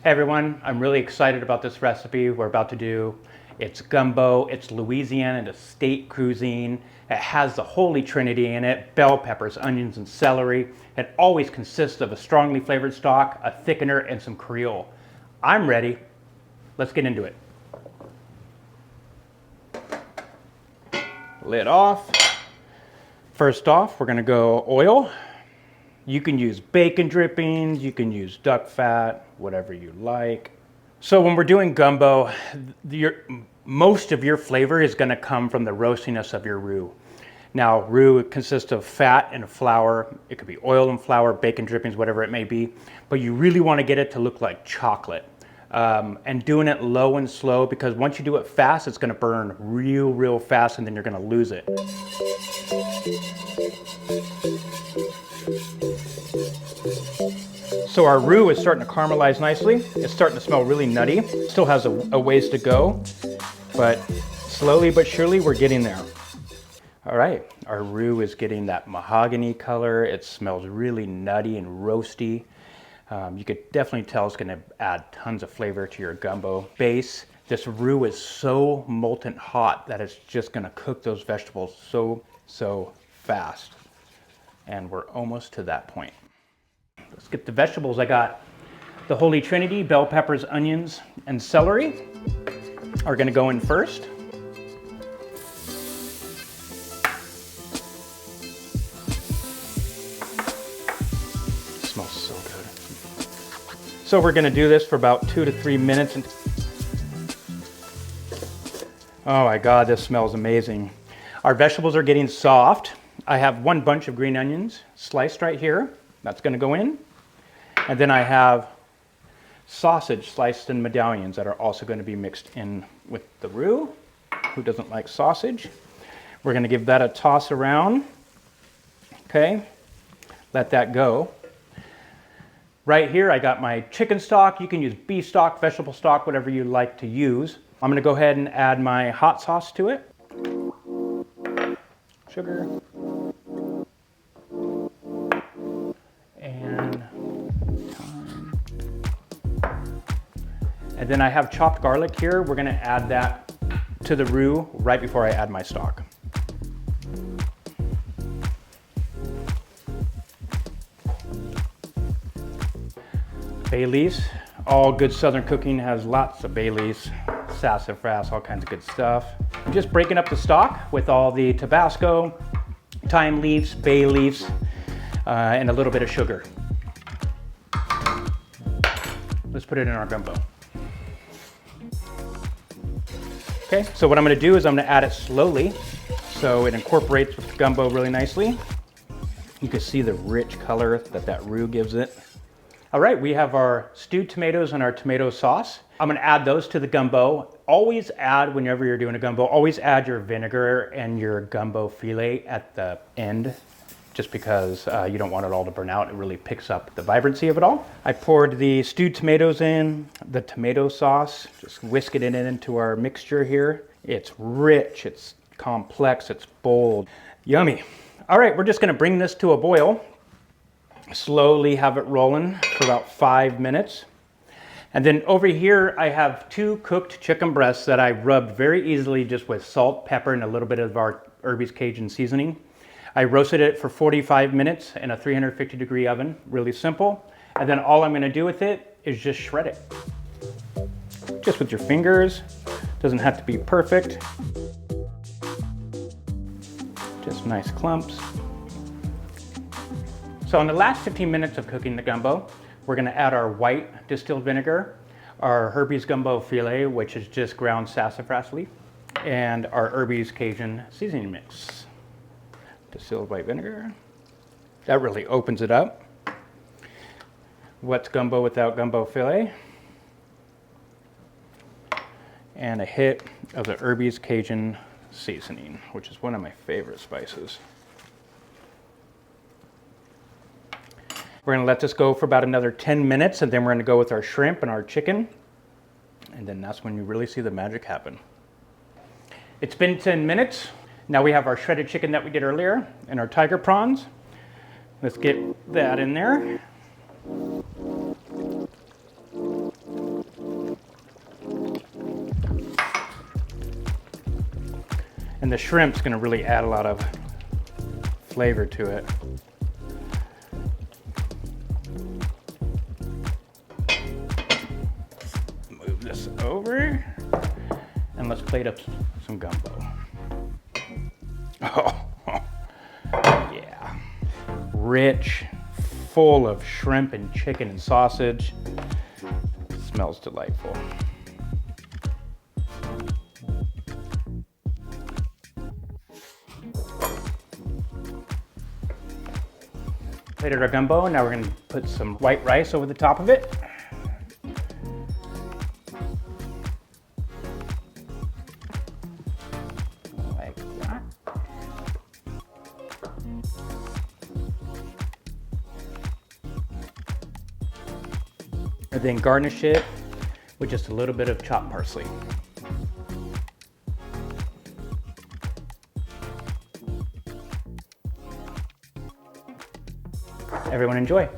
Hey everyone, I'm really excited about this recipe we're about to do. It's gumbo, it's Louisiana state cuisine. It has the Holy Trinity in it, bell peppers, onions, and celery. It always consists of a strongly flavored stock, a thickener, and some Creole. I'm ready. Let's get into it. Lid off. First off, we're gonna go oil. You can use bacon drippings, you can use duck fat, whatever you like. So when we're doing gumbo, most of your flavor is gonna come from the roastiness of your roux. Now, roux consists of fat and flour. It could be oil and flour, bacon drippings, whatever it may be, but you really wanna get it to look like chocolate. And doing it low and slow, because once you do it fast, it's gonna burn real fast and then you're gonna lose it. So our roux is starting to caramelize nicely. It's starting to smell really nutty. Still has a ways to go, but slowly but surely we're getting there. All right, our roux is getting that mahogany color. It smells really nutty and roasty. You could definitely tell it's gonna add tons of flavor to your gumbo base. This roux is so molten hot that it's just gonna cook those vegetables so fast. And we're almost to that point. Let's get the vegetables. I got the Holy Trinity, bell peppers, onions, and celery are gonna go in first. It smells so good. So we're gonna do this for about 2 to 3 minutes. Oh my God, this smells amazing. Our vegetables are getting soft. I have one bunch of green onions sliced right here. That's gonna go in. And then I have sausage sliced in medallions that are also gonna be mixed in with the roux. Who doesn't like sausage? We're gonna give that a toss around. Okay, let that go. Right here, I got my chicken stock. You can use beef stock, vegetable stock, whatever you like to use. I'm gonna go ahead and add my hot sauce to it. Sugar. And then I have chopped garlic here. We're gonna add that to the roux right before I add my stock. Bay leaves. All good Southern cooking has lots of bay leaves, sassafras, all kinds of good stuff. I'm just breaking up the stock with all the Tabasco, thyme leaves, bay leaves, and a little bit of sugar. Let's put it in our gumbo. Okay, so what I'm gonna do is I'm gonna add it slowly so it incorporates with the gumbo really nicely. You can see the rich color that roux gives it. All right, we have our stewed tomatoes and our tomato sauce. I'm gonna add those to the gumbo. Always add, whenever you're doing a gumbo, always add your vinegar and your gumbo filet at the end, just because you don't want it all to burn out. It really picks up the vibrancy of it all. I poured the stewed tomatoes in, the tomato sauce, just whisk it into our mixture here. It's rich, it's complex, it's bold. Yummy. All right, we're just gonna bring this to a boil. Slowly have it rolling for about 5 minutes. And then over here, I have 2 cooked chicken breasts that I rubbed very easily just with salt, pepper, and a little bit of our Herbie's Cajun seasoning. I roasted it for 45 minutes in a 350-degree oven, really simple. And then all I'm gonna do with it is just shred it. Just with your fingers, doesn't have to be perfect. Just nice clumps. So in the last 15 minutes of cooking the gumbo, we're gonna add our white distilled vinegar, our Herbie's gumbo filet, which is just ground sassafras leaf, and our Herbie's Cajun seasoning mix. Distilled white vinegar. That really opens it up. What's gumbo without gumbo filet? And a hit of the Herbie's Cajun seasoning, which is one of my favorite spices. We're gonna let this go for about another 10 minutes, and then we're gonna go with our shrimp and our chicken. And then that's when you really see the magic happen. It's been 10 minutes. Now we have our shredded chicken that we did earlier and our tiger prawns. Let's get that in there. And the shrimp's gonna really add a lot of flavor to it. Move this over, and let's plate up some gumbo. Oh, yeah. Rich, full of shrimp and chicken and sausage. Smells delightful. Plated our gumbo, and now we're gonna put some white rice over the top of it. Like that. And then garnish it with just a little bit of chopped parsley. Everyone enjoy.